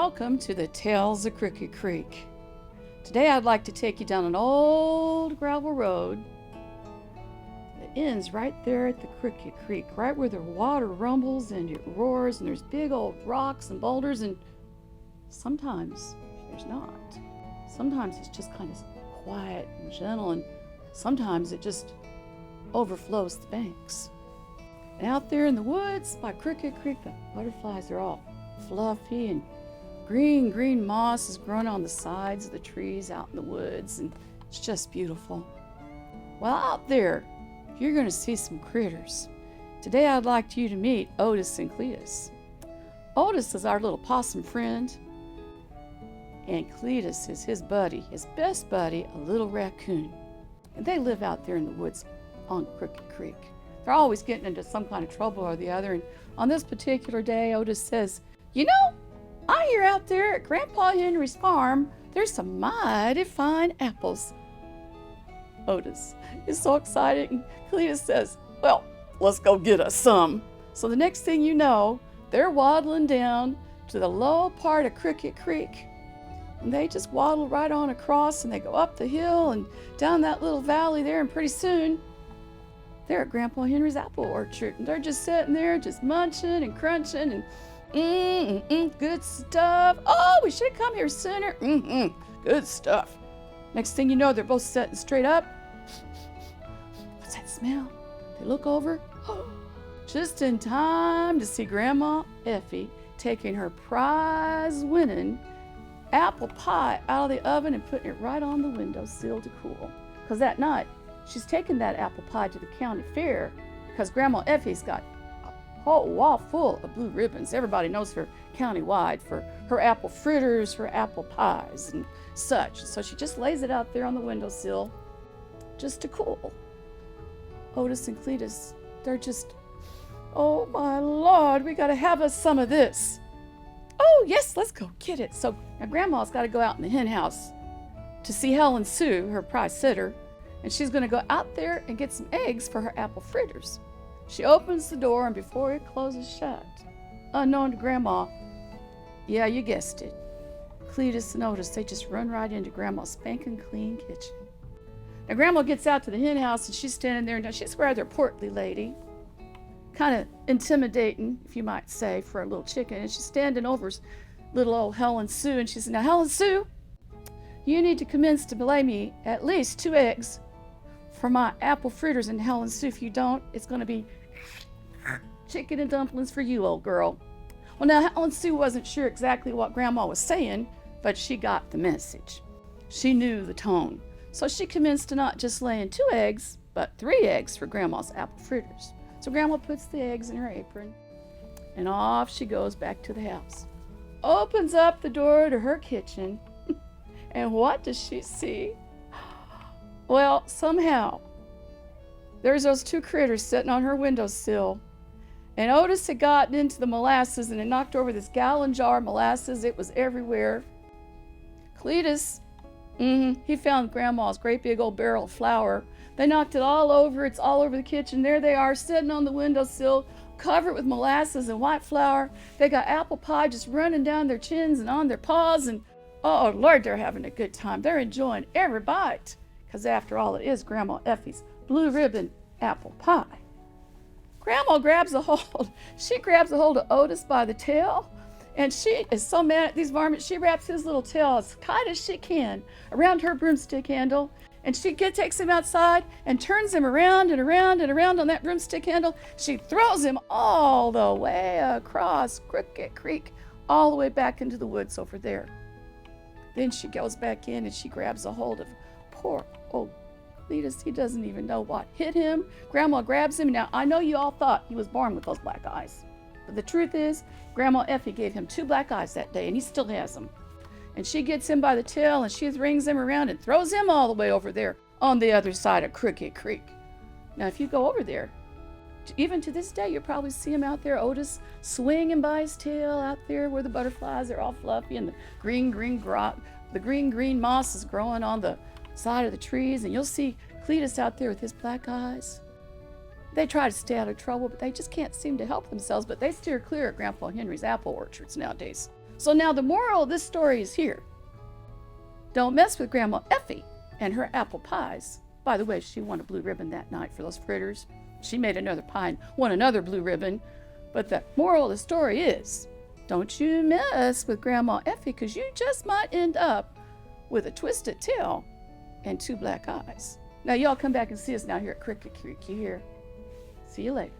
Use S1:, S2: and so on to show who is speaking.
S1: welcome to the Tales of Crooked Creek. Today I'd like to take you down an old gravel road that ends right there at the Crooked Creek, right where the water rumbles and it roars and there's big old rocks and boulders, and sometimes there's not. Sometimes it's just kind of quiet and gentle, and sometimes it just overflows the banks. And out there in the woods by Crooked Creek, the butterflies are all fluffy and green moss is growing on the sides of the trees out in the woods, and it's just beautiful. Well, out there, you're going to see some critters. Today I'd like you to meet Otis and Cletus. Otis is our little possum friend, and Cletus is his buddy, his best buddy, a little raccoon. And they live out there in the woods on Crooked Creek. They're always getting into some kind of trouble or the other, and on this particular day, Otis says, "You know, I hear out there at Grandpa Henry's farm, there's some mighty fine apples." Otis is so excited, and Cletus says, "Well, let's go get us some." So the next thing you know, they're waddling down to the low part of Crooked Creek. And they just waddle right on across, and they go up the hill and down that little valley there, and pretty soon they're at Grandpa Henry's apple orchard, and they're just sitting there just munching and crunching and good stuff. "Oh, we should have come here sooner. Good stuff." Next thing you know, they're both sitting straight up. What's that smell? They look over, just in time to see Grandma Effie taking her prize-winning apple pie out of the oven and putting it right on the windowsill to cool. Because that night, she's taking that apple pie to the county fair because Grandma Effie's got a whole wall full of blue ribbons. Everybody knows her countywide for her apple fritters, her apple pies, and such. So she just lays it out there on the windowsill just to cool. Otis and Cletus, they're just, "Oh my Lord, we gotta have us some of this." "Oh yes, let's go get it." So now Grandma's got to go out in the hen house to see Helen Sue, her prize sitter, and she's going to go out there and get some eggs for her apple fritters. She opens the door, and before it closes shut, unknown to Grandma, yeah, you guessed it, Cletus and Otis, they just run right into Grandma's spanking clean kitchen. Now Grandma gets out to the hen house, and she's standing there, and she's a rather portly lady, kind of intimidating, if you might say, for a little chicken. And she's standing over little old Helen Sue, and she said, "Now, Helen Sue, you need to commence to lay me at least 2 eggs for my apple fritters." And Helen Sue, if you don't, it's going to be chicken and dumplings for you, old girl. Well, now, Helen Sue wasn't sure exactly what Grandma was saying, but she got the message. She knew the tone. So she commenced to not just laying 2 eggs, but 3 eggs for Grandma's apple fritters. So Grandma puts the eggs in her apron, and off she goes back to the house. Opens up the door to her kitchen, and what does she see? Well, somehow, there's those 2 critters sitting on her windowsill, and Otis had gotten into the molasses and had knocked over this gallon jar of molasses. It was everywhere. Cletus, he found Grandma's great big old barrel of flour. They knocked it all over. It's all over the kitchen. There they are, sitting on the windowsill, covered with molasses and white flour. They got apple pie just running down their chins and on their paws, and oh Lord, they're having a good time. They're enjoying every bite, because after all, it is Grandma Effie's blue ribbon apple pie. Grandma grabs a hold. She grabs a hold of Otis by the tail, and she is so mad at these varmints. She wraps his little tail as tight as she can around her broomstick handle, and she takes him outside and turns him around and around and around on that broomstick handle. She throws him all the way across Crooked Creek, all the way back into the woods over there. Then she goes back in and she grabs a hold of poor old Cletus. He doesn't even know what hit him. Grandma grabs him. Now, I know you all thought he was born with those black eyes, but the truth is, Grandma Effie gave him 2 black eyes that day, and he still has them. And she gets him by the tail, and she rings him around and throws him all the way over there on the other side of Crooked Creek. Now, if you go over there, even to this day, you'll probably see him out there, Otis, swinging by his tail out there where the butterflies are all fluffy, and the green moss is growing on the side of the trees, and you'll see Cletus out there with his black eyes. They try to stay out of trouble, but they just can't seem to help themselves, but they steer clear of Grandpa Henry's apple orchards nowadays. So now the moral of this story is here. Don't mess with Grandma Effie and her apple pies. By the way, she won a blue ribbon that night for those fritters. She made another pie and won another blue ribbon. But the moral of the story is, don't you mess with Grandma Effie, because you just might end up with a twisted tail and 2 black eyes. Now y'all come back and see us now here at Cricket Creek. You hear? See you later.